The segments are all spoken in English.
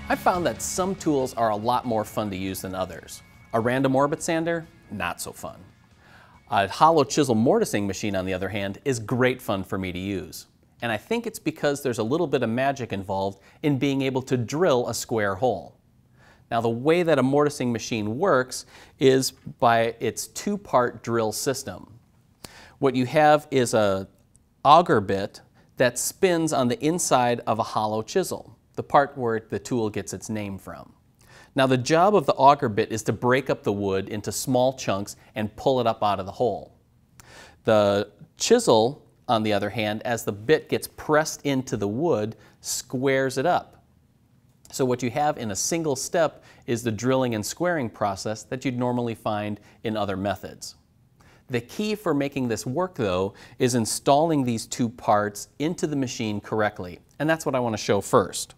I've found that some tools are a lot more fun to use than others. A random orbit sander, not so fun. A hollow chisel mortising machine, on the other hand, is great fun for me to use. And I think it's because there's a little bit of magic involved in being able to drill a square hole. Now, the way that a mortising machine works is by its two-part drill system. What you have is an auger bit that spins on the inside of a hollow chisel, the part where the tool gets its name from. Now, the job of the auger bit is to break up the wood into small chunks and pull it up out of the hole. The chisel, on the other hand, as the bit gets pressed into the wood, squares it up. So what you have in a single step is the drilling and squaring process that you'd normally find in other methods. The key for making this work, though, is installing these two parts into the machine correctly, and that's what I want to show first.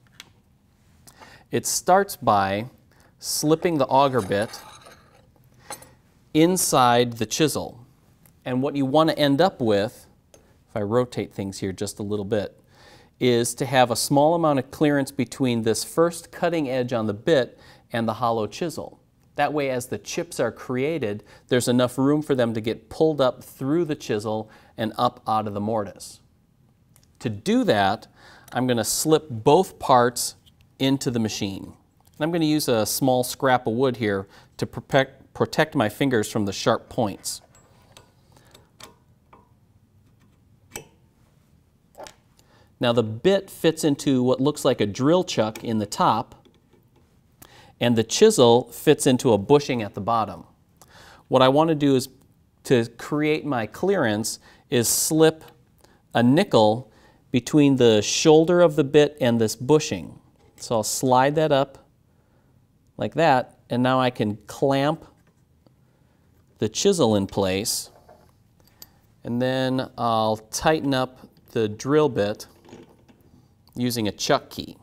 It starts by slipping the auger bit inside the chisel, and what you want to end up with, if I rotate things here just a little bit, is to have a small amount of clearance between this first cutting edge on the bit and the hollow chisel. That way, as the chips are created, there's enough room for them to get pulled up through the chisel and up out of the mortise. To do that, I'm going to slip both parts into the machine. And I'm going to use a small scrap of wood here to protect my fingers from the sharp points. Now, the bit fits into what looks like a drill chuck in the top, and the chisel fits into a bushing at the bottom. What I want to do is, to create my clearance, is slip a nickel between the shoulder of the bit and this bushing. So I'll slide that up like that, and now I can clamp the chisel in place, and then I'll tighten up the drill bit using a chuck key.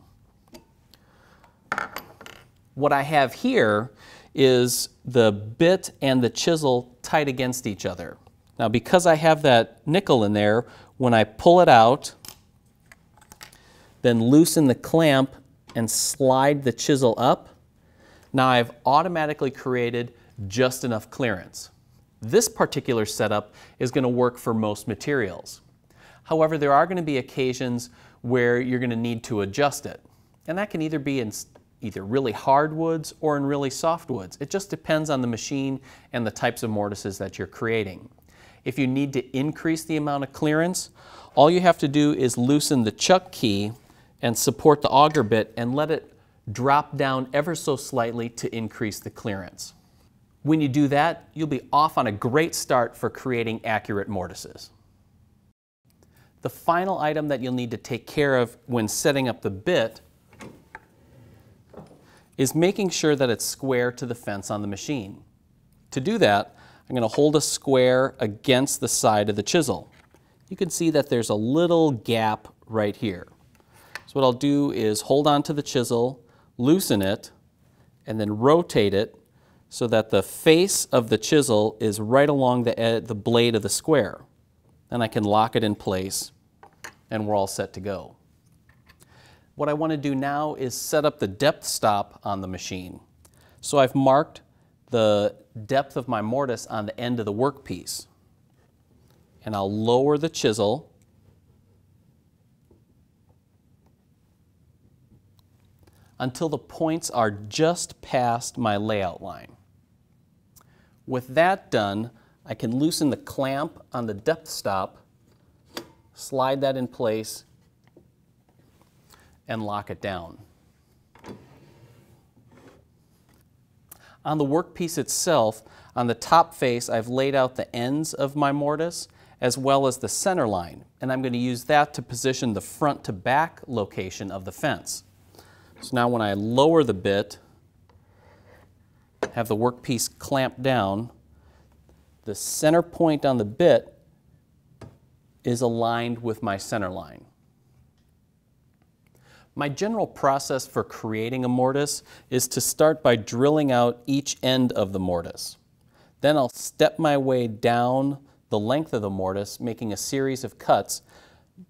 What I have here is the bit and the chisel tight against each other. Now, because I have that nickel in there, when I pull it out, then loosen the clamp and slide the chisel up, now I've automatically created just enough clearance. This particular setup is going to work for most materials. However, there are going to be occasions where you're going to need to adjust it. And that can either be in really hard woods or in really soft woods. It just depends on the machine and the types of mortises that you're creating. If you need to increase the amount of clearance, all you have to do is loosen the chuck key and support the auger bit and let it drop down ever so slightly to increase the clearance. When you do that, you'll be off on a great start for creating accurate mortises. The final item that you'll need to take care of when setting up the bit is making sure that it's square to the fence on the machine. To do that, I'm going to hold a square against the side of the chisel. You can see that there's a little gap right here. So what I'll do is hold on to the chisel, loosen it, and then rotate it so that the face of the chisel is right along the blade of the square. Then I can lock it in place, and we're all set to go. What I want to do now is set up the depth stop on the machine. So I've marked the depth of my mortise on the end of the workpiece. And I'll lower the chisel until the points are just past my layout line. With that done, I can loosen the clamp on the depth stop, slide that in place, and lock it down. On the workpiece itself, on the top face, I've laid out the ends of my mortise as well as the center line, and I'm going to use that to position the front to back location of the fence. So now when I lower the bit, have the workpiece clamped down, the center point on the bit is aligned with my center line. My general process for creating a mortise is to start by drilling out each end of the mortise. Then I'll step my way down the length of the mortise, making a series of cuts,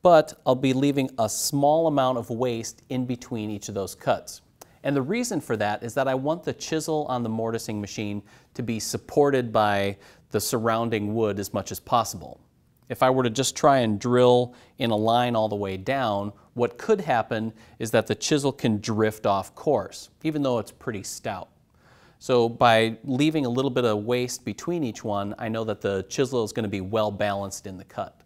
but I'll be leaving a small amount of waste in between each of those cuts. And the reason for that is that I want the chisel on the mortising machine to be supported by the surrounding wood as much as possible. If I were to just try and drill in a line all the way down, what could happen is that the chisel can drift off course, even though it's pretty stout. So by leaving a little bit of waste between each one, I know that the chisel is going to be well balanced in the cut.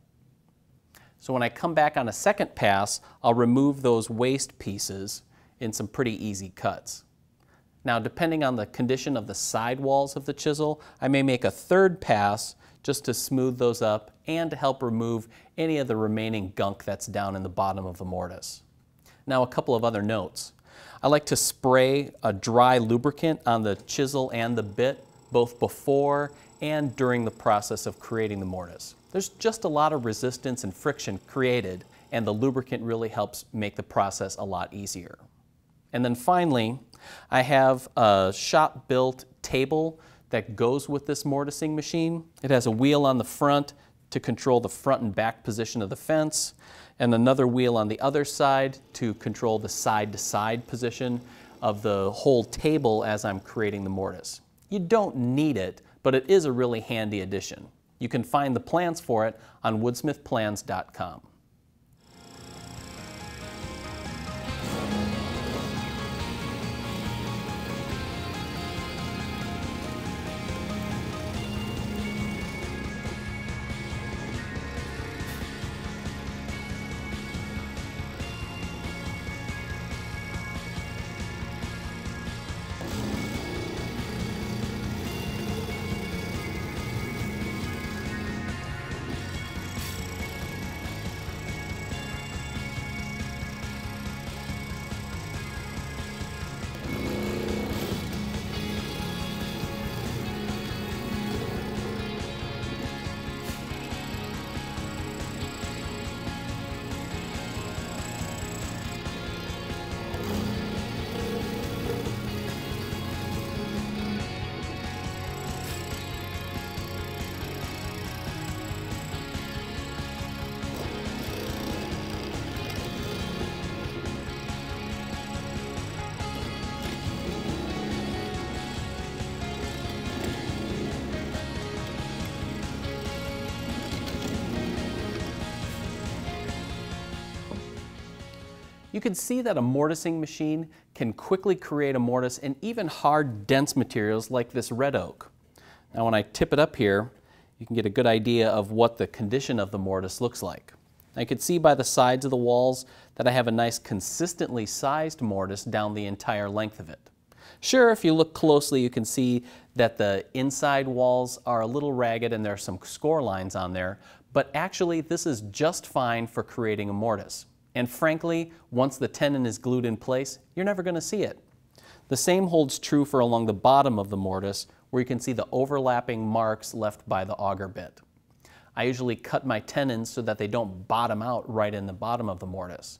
So when I come back on a second pass, I'll remove those waste pieces in some pretty easy cuts. Now, depending on the condition of the side walls of the chisel, I may make a third pass just to smooth those up and to help remove any of the remaining gunk that's down in the bottom of the mortise. Now, a couple of other notes. I like to spray a dry lubricant on the chisel and the bit, both before and during the process of creating the mortise. There's just a lot of resistance and friction created, and the lubricant really helps make the process a lot easier. And then finally, I have a shop-built table that goes with this mortising machine. It has a wheel on the front to control the front and back position of the fence, and another wheel on the other side to control the side-to-side position of the whole table as I'm creating the mortise. You don't need it, but it is a really handy addition. You can find the plans for it on woodsmithplans.com. You can see that a mortising machine can quickly create a mortise in even hard, dense materials like this red oak. Now when I tip it up here, you can get a good idea of what the condition of the mortise looks like. I can see by the sides of the walls that I have a nice consistently sized mortise down the entire length of it. Sure, if you look closely, you can see that the inside walls are a little ragged and there are some score lines on there, but actually this is just fine for creating a mortise. And frankly, once the tenon is glued in place, you're never going to see it. The same holds true for along the bottom of the mortise, where you can see the overlapping marks left by the auger bit. I usually cut my tenons so that they don't bottom out right in the bottom of the mortise.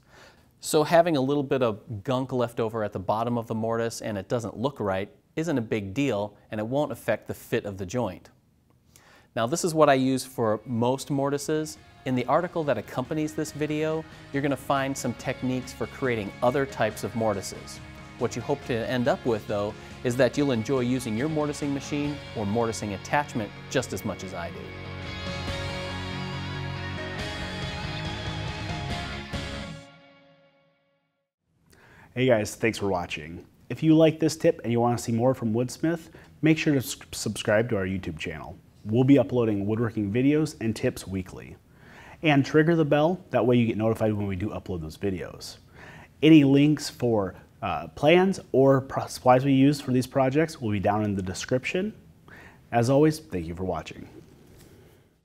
So having a little bit of gunk left over at the bottom of the mortise and it doesn't look right isn't a big deal, and it won't affect the fit of the joint. Now this is what I use for most mortises. In the article that accompanies this video, you're going to find some techniques for creating other types of mortises. What you hope to end up with, though, is that you'll enjoy using your mortising machine or mortising attachment just as much as I do. Hey guys, thanks for watching. If you like this tip and you want to see more from Woodsmith, make sure to subscribe to our YouTube channel. We'll be uploading woodworking videos and tips weekly. And trigger the bell, that way you get notified when we do upload those videos. Any links for plans or supplies we use for these projects will be down in the description. As always, thank you for watching.